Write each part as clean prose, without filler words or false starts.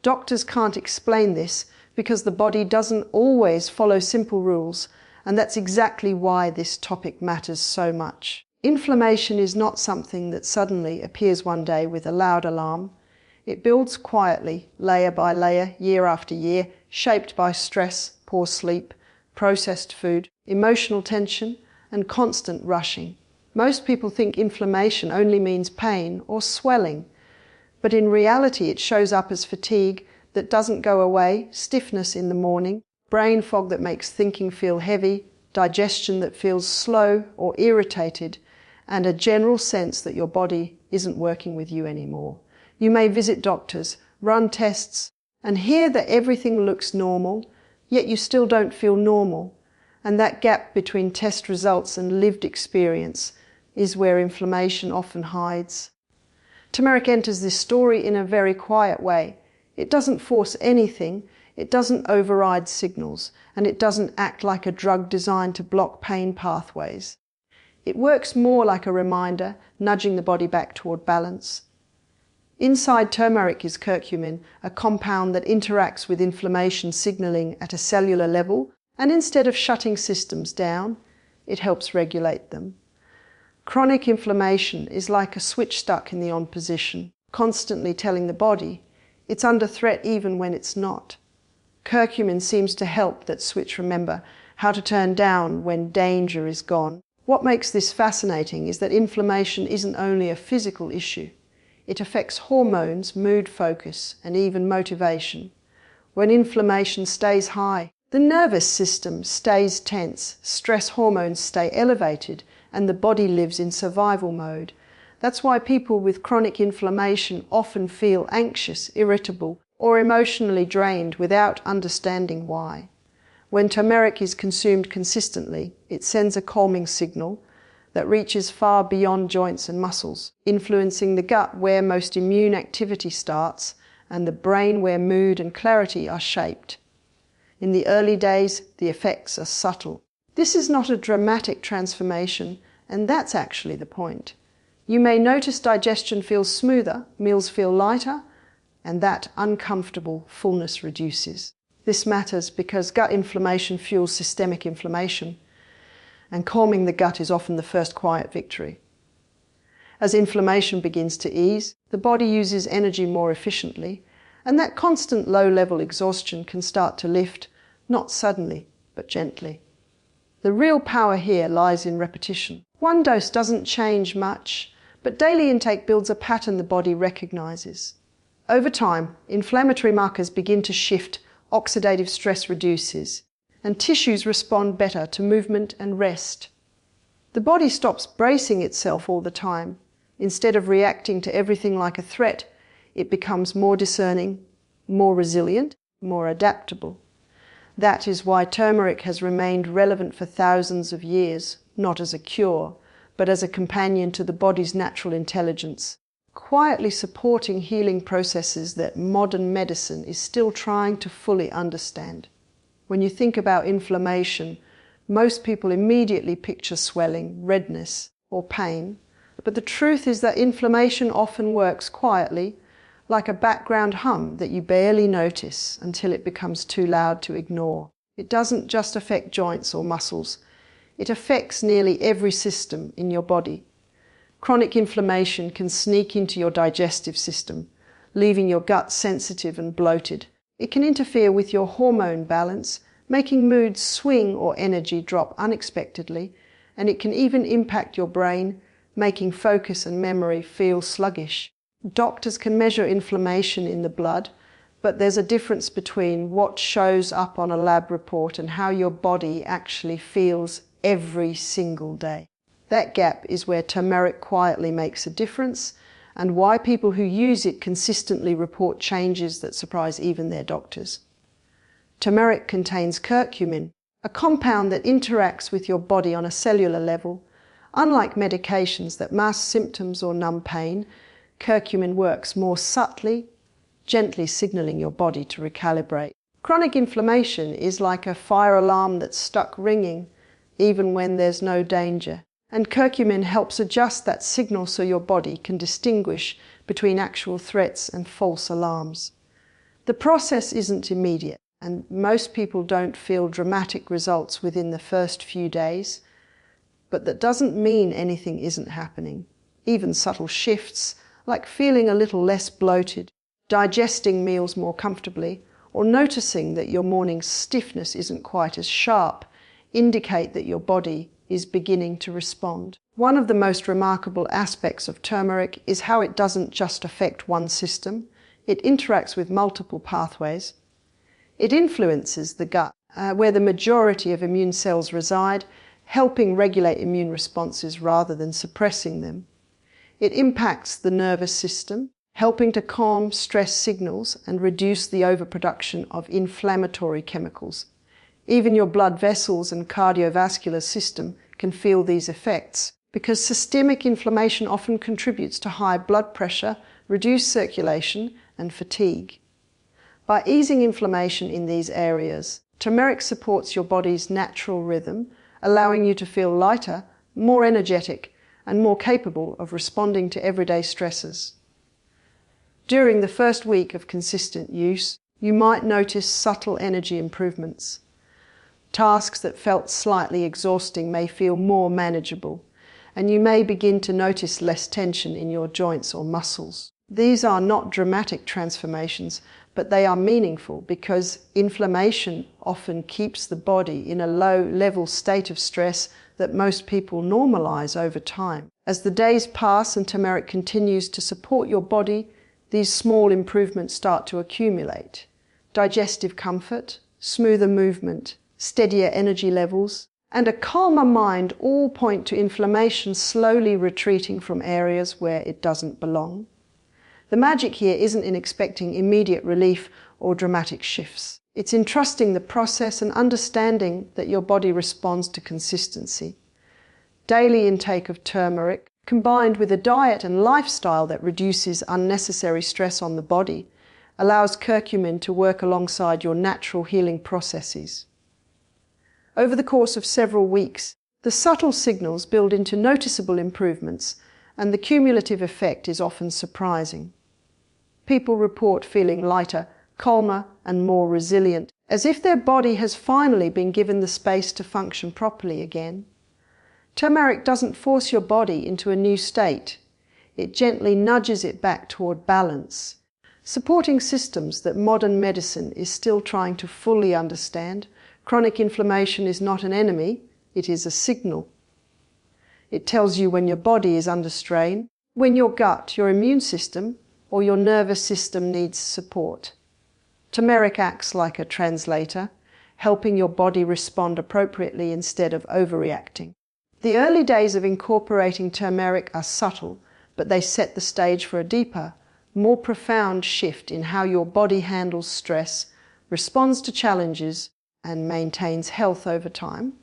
Doctors can't explain this because the body doesn't always follow simple rules, and that's exactly why this topic matters so much. Inflammation is not something that suddenly appears one day with a loud alarm. It builds quietly, layer by layer, year after year, shaped by stress, poor sleep, processed food, emotional tension, and constant rushing. Most people think inflammation only means pain or swelling, but in reality it shows up as fatigue that doesn't go away, stiffness in the morning, brain fog that makes thinking feel heavy, digestion that feels slow or irritated, and a general sense that your body isn't working with you anymore. You may visit doctors, run tests, and hear that everything looks normal, yet you still don't feel normal. And that gap between test results and lived experience is where inflammation often hides. Turmeric enters this story in a very quiet way. It doesn't force anything, it doesn't override signals, and it doesn't act like a drug designed to block pain pathways. It works more like a reminder, nudging the body back toward balance. Inside turmeric is curcumin, a compound that interacts with inflammation signaling at a cellular level, and instead of shutting systems down, it helps regulate them. Chronic inflammation is like a switch stuck in the on position, constantly telling the body it's under threat even when it's not. Curcumin seems to help that switch remember how to turn down when danger is gone. What makes this fascinating is that inflammation isn't only a physical issue. It affects hormones, mood, focus, and even motivation. When inflammation stays high, the nervous system stays tense, stress hormones stay elevated, and the body lives in survival mode. That's why people with chronic inflammation often feel anxious, irritable, or emotionally drained without understanding why. When turmeric is consumed consistently, it sends a calming signal that reaches far beyond joints and muscles, influencing the gut where most immune activity starts and the brain where mood and clarity are shaped. In the early days, the effects are subtle. This is not a dramatic transformation, and that's actually the point. You may notice digestion feels smoother, meals feel lighter, and that uncomfortable fullness reduces. This matters because gut inflammation fuels systemic inflammation, and calming the gut is often the first quiet victory. As inflammation begins to ease, the body uses energy more efficiently, and that constant low-level exhaustion can start to lift, not suddenly, but gently. The real power here lies in repetition. One dose doesn't change much, but daily intake builds a pattern the body recognizes. Over time, inflammatory markers begin to shift, oxidative stress reduces, and tissues respond better to movement and rest. The body stops bracing itself all the time. Instead of reacting to everything like a threat, it becomes more discerning, more resilient, more adaptable. That is why turmeric has remained relevant for thousands of years, not as a cure, but as a companion to the body's natural intelligence, quietly supporting healing processes that modern medicine is still trying to fully understand. When you think about inflammation, most people immediately picture swelling, redness, or pain, but the truth is that inflammation often works quietly, like a background hum that you barely notice until it becomes too loud to ignore. It doesn't just affect joints or muscles. It affects nearly every system in your body. Chronic inflammation can sneak into your digestive system, leaving your gut sensitive and bloated. It can interfere with your hormone balance, making moods swing or energy drop unexpectedly, and it can even impact your brain, making focus and memory feel sluggish. Doctors can measure inflammation in the blood, but there's a difference between what shows up on a lab report and how your body actually feels every single day. That gap is where turmeric quietly makes a difference, and why people who use it consistently report changes that surprise even their doctors. Turmeric contains curcumin, a compound that interacts with your body on a cellular level. Unlike medications that mask symptoms or numb pain, curcumin works more subtly, gently signaling your body to recalibrate. Chronic inflammation is like a fire alarm that's stuck ringing, even when there's no danger. And curcumin helps adjust that signal so your body can distinguish between actual threats and false alarms. The process isn't immediate, and most people don't feel dramatic results within the first few days, but that doesn't mean anything isn't happening. Even subtle shifts, like feeling a little less bloated, digesting meals more comfortably, or noticing that your morning's stiffness isn't quite as sharp, indicate that your body is beginning to respond. One of the most remarkable aspects of turmeric is how it doesn't just affect one system, it interacts with multiple pathways. It influences the gut, where the majority of immune cells reside, helping regulate immune responses rather than suppressing them. It impacts the nervous system, helping to calm stress signals and reduce the overproduction of inflammatory chemicals. Even your blood vessels and cardiovascular system can feel these effects, because systemic inflammation often contributes to high blood pressure, reduced circulation, and fatigue. By easing inflammation in these areas, turmeric supports your body's natural rhythm, allowing you to feel lighter, more energetic, and more capable of responding to everyday stresses. During the first week of consistent use, you might notice subtle energy improvements. Tasks that felt slightly exhausting may feel more manageable, and you may begin to notice less tension in your joints or muscles. These are not dramatic transformations, but they are meaningful because inflammation often keeps the body in a low-level state of stress that most people normalize over time. As the days pass and turmeric continues to support your body, these small improvements start to accumulate. Digestive comfort, smoother movement, steadier energy levels, and a calmer mind all point to inflammation slowly retreating from areas where it doesn't belong. The magic here isn't in expecting immediate relief or dramatic shifts. It's in trusting the process and understanding that your body responds to consistency. Daily intake of turmeric, combined with a diet and lifestyle that reduces unnecessary stress on the body, allows curcumin to work alongside your natural healing processes. Over the course of several weeks, the subtle signals build into noticeable improvements, and the cumulative effect is often surprising. People report feeling lighter, calmer, and more resilient, as if their body has finally been given the space to function properly again. Turmeric doesn't force your body into a new state. It gently nudges it back toward balance, supporting systems that modern medicine is still trying to fully understand. Chronic inflammation is not an enemy, it is a signal. It tells you when your body is under strain, when your gut, your immune system, or your nervous system needs support. Turmeric acts like a translator, helping your body respond appropriately instead of overreacting. The early days of incorporating turmeric are subtle, but they set the stage for a deeper, more profound shift in how your body handles stress, responds to challenges, and maintains health over time.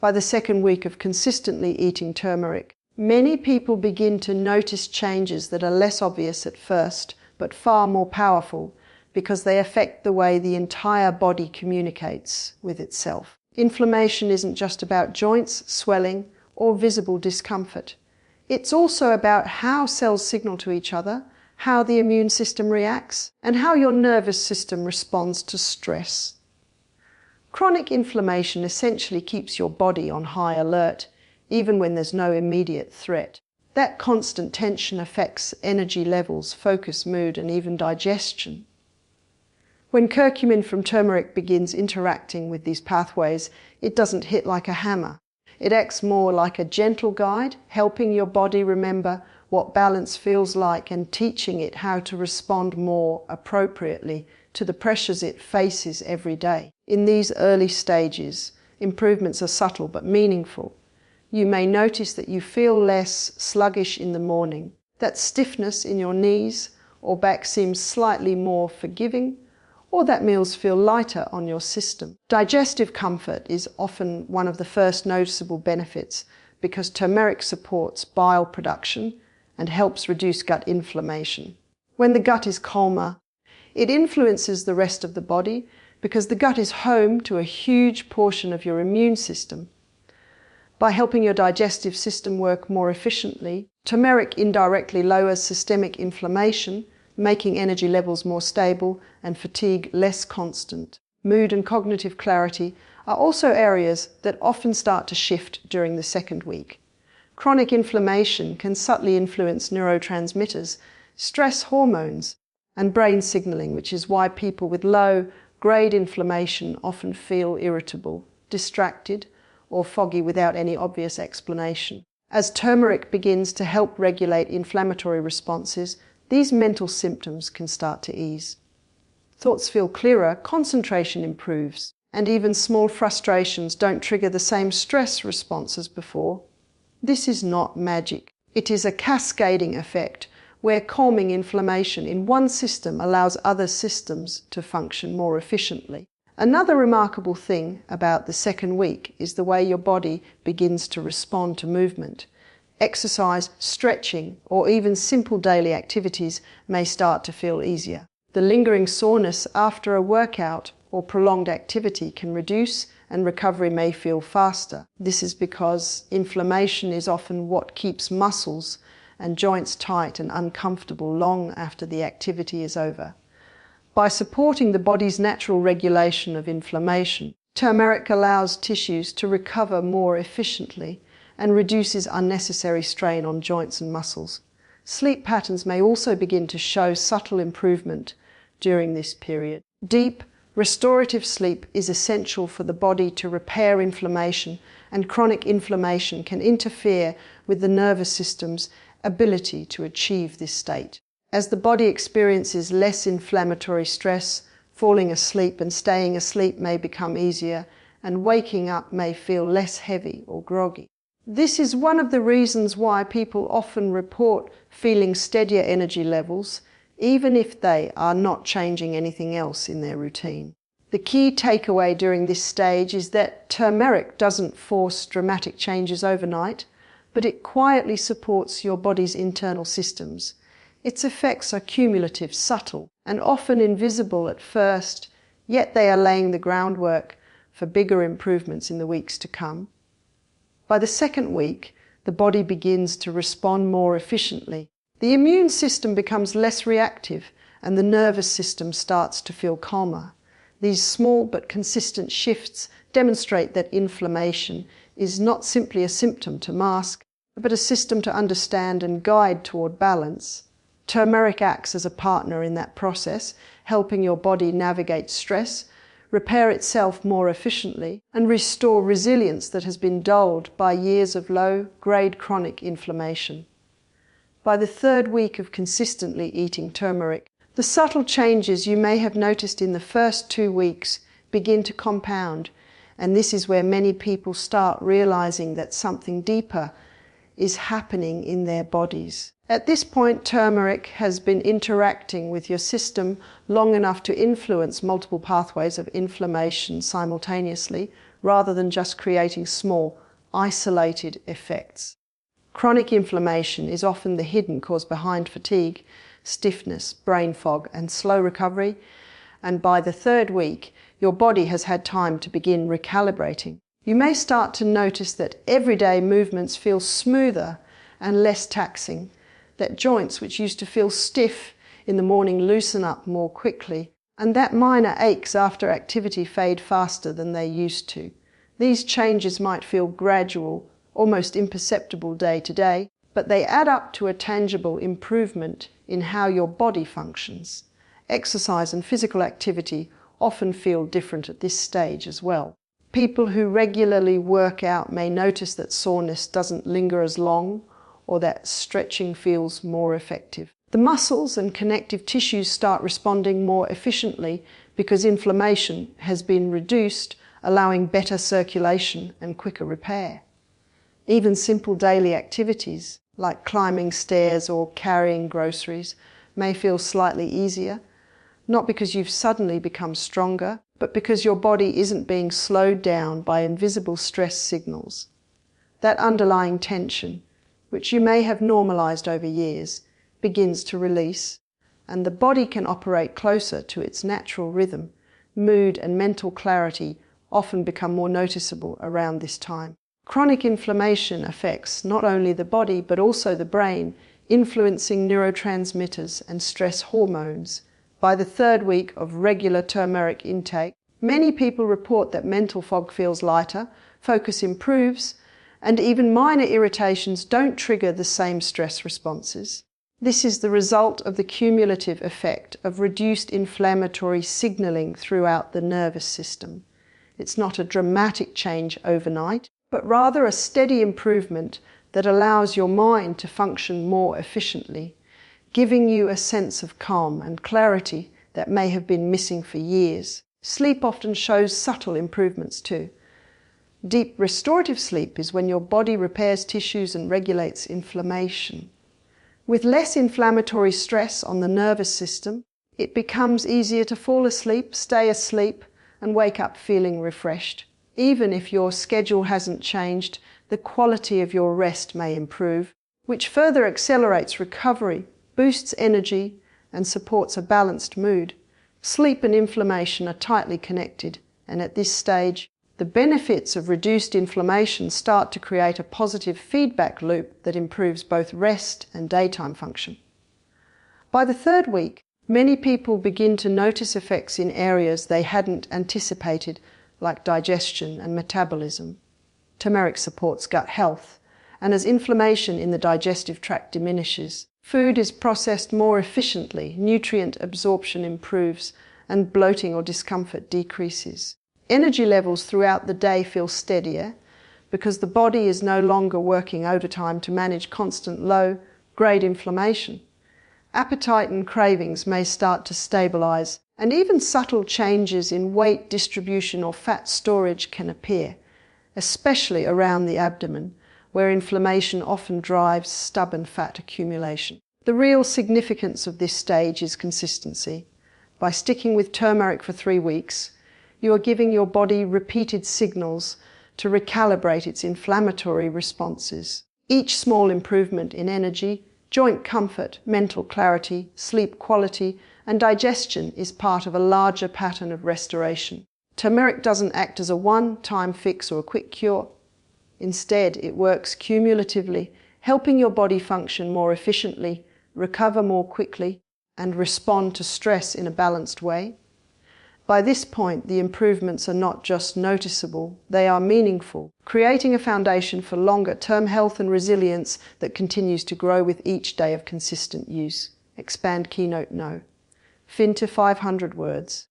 By the second week of consistently eating turmeric, many people begin to notice changes that are less obvious at first, but far more powerful, because they affect the way the entire body communicates with itself. Inflammation isn't just about joints, swelling, or visible discomfort. It's also about how cells signal to each other, how the immune system reacts, and how your nervous system responds to stress. Chronic inflammation essentially keeps your body on high alert, even when there's no immediate threat. That constant tension affects energy levels, focus, mood, and even digestion. When curcumin from turmeric begins interacting with these pathways, it doesn't hit like a hammer. It acts more like a gentle guide, helping your body remember what balance feels like and teaching it how to respond more appropriately to the pressures it faces every day. In these early stages, improvements are subtle but meaningful. You may notice that you feel less sluggish in the morning, that stiffness in your knees or back seems slightly more forgiving, or that meals feel lighter on your system. Digestive comfort is often one of the first noticeable benefits because turmeric supports bile production and helps reduce gut inflammation. When the gut is calmer, it influences the rest of the body because the gut is home to a huge portion of your immune system. By helping your digestive system work more efficiently, turmeric indirectly lowers systemic inflammation, making energy levels more stable and fatigue less constant. Mood and cognitive clarity are also areas that often start to shift during the second week. Chronic inflammation can subtly influence neurotransmitters, stress hormones, and brain signaling, which is why people with low-grade inflammation often feel irritable, distracted, or foggy without any obvious explanation. As turmeric begins to help regulate inflammatory responses, these mental symptoms can start to ease. Thoughts feel clearer, concentration improves, and even small frustrations don't trigger the same stress response as before. This is not magic. It is a cascading effect where calming inflammation in one system allows other systems to function more efficiently. Another remarkable thing about the second week is the way your body begins to respond to movement. Exercise, stretching, or even simple daily activities may start to feel easier. The lingering soreness after a workout or prolonged activity can reduce, and recovery may feel faster. This is because inflammation is often what keeps muscles and joints tight and uncomfortable long after the activity is over. By supporting the body's natural regulation of inflammation, turmeric allows tissues to recover more efficiently and reduces unnecessary strain on joints and muscles. Sleep patterns may also begin to show subtle improvement during this period. Deep, restorative sleep is essential for the body to repair inflammation, and chronic inflammation can interfere with the nervous system's ability to achieve this state. As the body experiences less inflammatory stress, falling asleep and staying asleep may become easier, and waking up may feel less heavy or groggy. This is one of the reasons why people often report feeling steadier energy levels, even if they are not changing anything else in their routine. The key takeaway during this stage is that turmeric doesn't force dramatic changes overnight, but it quietly supports your body's internal systems. Its effects are cumulative, subtle, and often invisible at first, yet they are laying the groundwork for bigger improvements in the weeks to come. By the second week, the body begins to respond more efficiently. The immune system becomes less reactive, and the nervous system starts to feel calmer. These small but consistent shifts demonstrate that inflammation is not simply a symptom to mask, but a system to understand and guide toward balance. Turmeric acts as a partner in that process, helping your body navigate stress, repair itself more efficiently, and restore resilience that has been dulled by years of low-grade chronic inflammation. By the third week of consistently eating turmeric, the subtle changes you may have noticed in the first 2 weeks begin to compound, and this is where many people start realizing that something deeper is happening in their bodies. At this point, turmeric has been interacting with your system long enough to influence multiple pathways of inflammation simultaneously, rather than just creating small, isolated effects. Chronic inflammation is often the hidden cause behind fatigue, stiffness, brain fog, and slow recovery, and by the third week, your body has had time to begin recalibrating. You may start to notice that everyday movements feel smoother and less taxing, that joints which used to feel stiff in the morning loosen up more quickly, and that minor aches after activity fade faster than they used to. These changes might feel gradual, almost imperceptible day to day, but they add up to a tangible improvement in how your body functions. Exercise and physical activity often feel different at this stage as well. People who regularly work out may notice that soreness doesn't linger as long, or that stretching feels more effective. The muscles and connective tissues start responding more efficiently because inflammation has been reduced, allowing better circulation and quicker repair. Even simple daily activities, like climbing stairs or carrying groceries, may feel slightly easier, not because you've suddenly become stronger, but because your body isn't being slowed down by invisible stress signals. That underlying tension, which you may have normalized over years, begins to release, and the body can operate closer to its natural rhythm. Mood and mental clarity often become more noticeable around this time. Chronic inflammation affects not only the body but also the brain influencing neurotransmitters and stress hormones. By the third week of regular turmeric intake, many people report that mental fog feels lighter, focus improves, and even minor irritations don't trigger the same stress responses. This is the result of the cumulative effect of reduced inflammatory signaling throughout the nervous system. It's not a dramatic change overnight, but rather a steady improvement that allows your mind to function more efficiently, giving you a sense of calm and clarity that may have been missing for years. Sleep often shows subtle improvements too. Deep restorative sleep is when your body repairs tissues and regulates inflammation. With less inflammatory stress on the nervous system, it becomes easier to fall asleep, stay asleep, and wake up feeling refreshed. Even if your schedule hasn't changed, the quality of your rest may improve, which further accelerates recovery, boosts energy, and supports a balanced mood. Sleep and inflammation are tightly connected, and at this stage, the benefits of reduced inflammation start to create a positive feedback loop that improves both rest and daytime function. By the third week, many people begin to notice effects in areas they hadn't anticipated, like digestion and metabolism. Turmeric supports gut health, and as inflammation in the digestive tract diminishes, food is processed more efficiently, nutrient absorption improves, and bloating or discomfort decreases. Energy levels throughout the day feel steadier because the body is no longer working overtime to manage constant low-grade inflammation. Appetite and cravings may start to stabilize, and even subtle changes in weight distribution or fat storage can appear, especially around the abdomen, where inflammation often drives stubborn fat accumulation. The real significance of this stage is consistency. By sticking with turmeric for 3 weeks, you are giving your body repeated signals to recalibrate its inflammatory responses. Each small improvement in energy, joint comfort, mental clarity, sleep quality, and digestion is part of a larger pattern of restoration. Turmeric doesn't act as a one-time fix or a quick cure. Instead, it works cumulatively, helping your body function more efficiently, recover more quickly, and respond to stress in a balanced way. By this point, the improvements are not just noticeable, they are meaningful, creating a foundation for longer-term health and resilience that continues to grow with each day of consistent use. Expand keynote no. Fin to 500 words.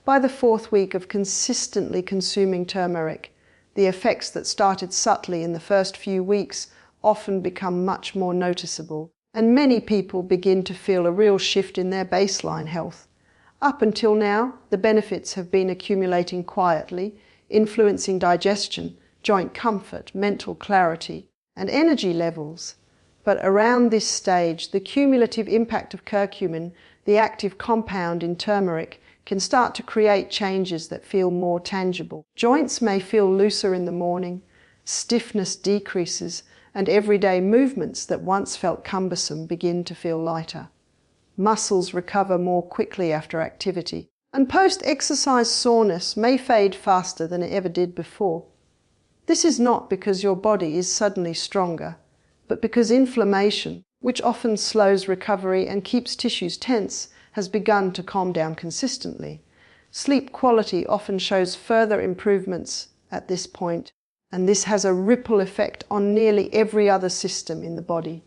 By the 4th week of consistently consuming turmeric, the effects that started subtly in the first few weeks often become much more noticeable, and many people begin to feel a real shift in their baseline health. Up until now, the benefits have been accumulating quietly, influencing digestion, joint comfort, mental clarity, and energy levels. But around this stage, the cumulative impact of curcumin, the active compound in turmeric, can start to create changes that feel more tangible. Joints may feel looser in the morning, stiffness decreases, and everyday movements that once felt cumbersome begin to feel lighter. Muscles recover more quickly after activity, and post-exercise soreness may fade faster than it ever did before. This is not because your body is suddenly stronger, but because inflammation, which often slows recovery and keeps tissues tense, has begun to calm down consistently. Sleep quality often shows further improvements at this point, and this has a ripple effect on nearly every other system in the body.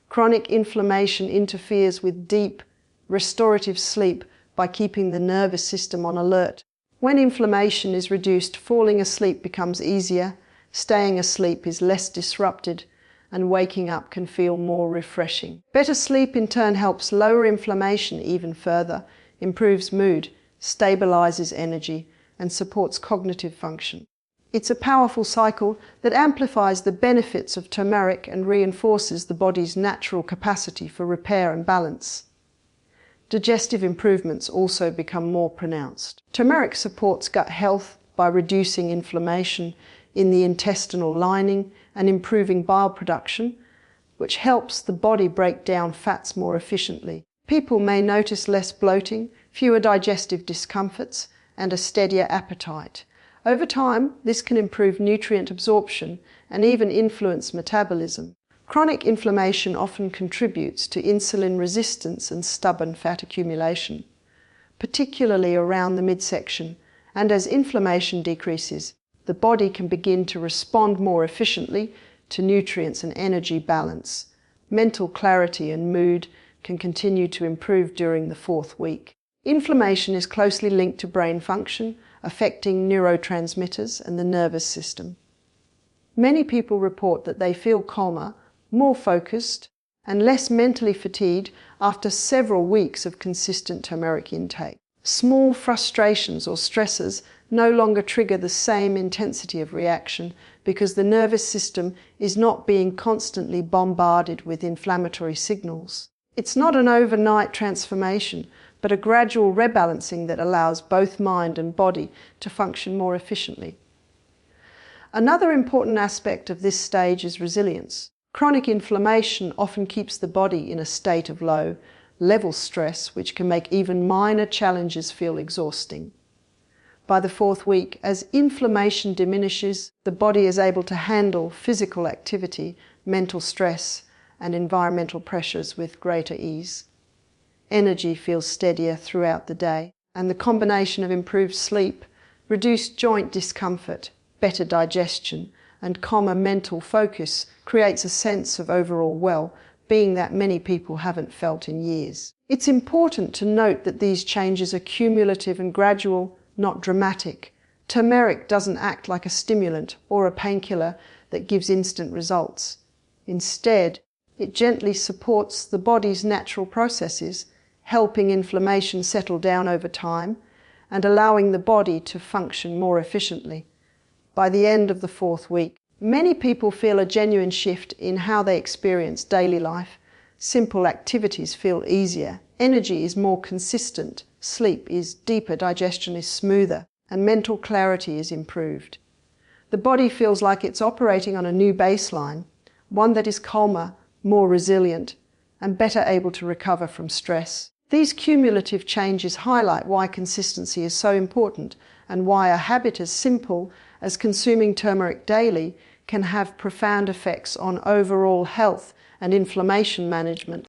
Chronic inflammation interferes with deep, restorative sleep by keeping the nervous system on alert. When inflammation is reduced, falling asleep becomes easier, staying asleep is less disrupted, and waking up can feel more refreshing. Better sleep in turn helps lower inflammation even further, improves mood, stabilizes energy, and supports cognitive function. It's a powerful cycle that amplifies the benefits of turmeric and reinforces the body's natural capacity for repair and balance. Digestive improvements also become more pronounced. Turmeric supports gut health by reducing inflammation in the intestinal lining and improving bile production, which helps the body break down fats more efficiently. People may notice less bloating, fewer digestive discomforts, and a steadier appetite. Over time, this can improve nutrient absorption and even influence metabolism. Chronic inflammation often contributes to insulin resistance and stubborn fat accumulation, particularly around the midsection, and as inflammation decreases, the body can begin to respond more efficiently to nutrients and energy balance. Mental clarity and mood can continue to improve during the 4th week. Inflammation is closely linked to brain function, affecting neurotransmitters and the nervous system. Many people report that they feel calmer, more focused, and less mentally fatigued after several weeks of consistent turmeric intake. Small frustrations or stresses no longer trigger the same intensity of reaction because the nervous system is not being constantly bombarded with inflammatory signals. It's not an overnight transformation, but a gradual rebalancing that allows both mind and body to function more efficiently. Another important aspect of this stage is resilience. Chronic inflammation often keeps the body in a state of low-level stress, which can make even minor challenges feel exhausting. By the 4th week, as inflammation diminishes, the body is able to handle physical activity, mental stress, and environmental pressures with greater ease. Energy feels steadier throughout the day, and the combination of improved sleep, reduced joint discomfort, better digestion, and calmer mental focus creates a sense of overall well-being that many people haven't felt in years. It's important to note that these changes are cumulative and gradual, not dramatic. Turmeric doesn't act like a stimulant or a painkiller that gives instant results. Instead, it gently supports the body's natural processes, helping inflammation settle down over time and allowing the body to function more efficiently. By the end of the 4th week, many people feel a genuine shift in how they experience daily life. Simple activities feel easier, energy is more consistent, sleep is deeper, digestion is smoother, and mental clarity is improved. The body feels like it's operating on a new baseline, one that is calmer, more resilient, and better able to recover from stress. These cumulative changes highlight why consistency is so important and why a habit as simple as consuming turmeric daily can have profound effects on overall health and inflammation management.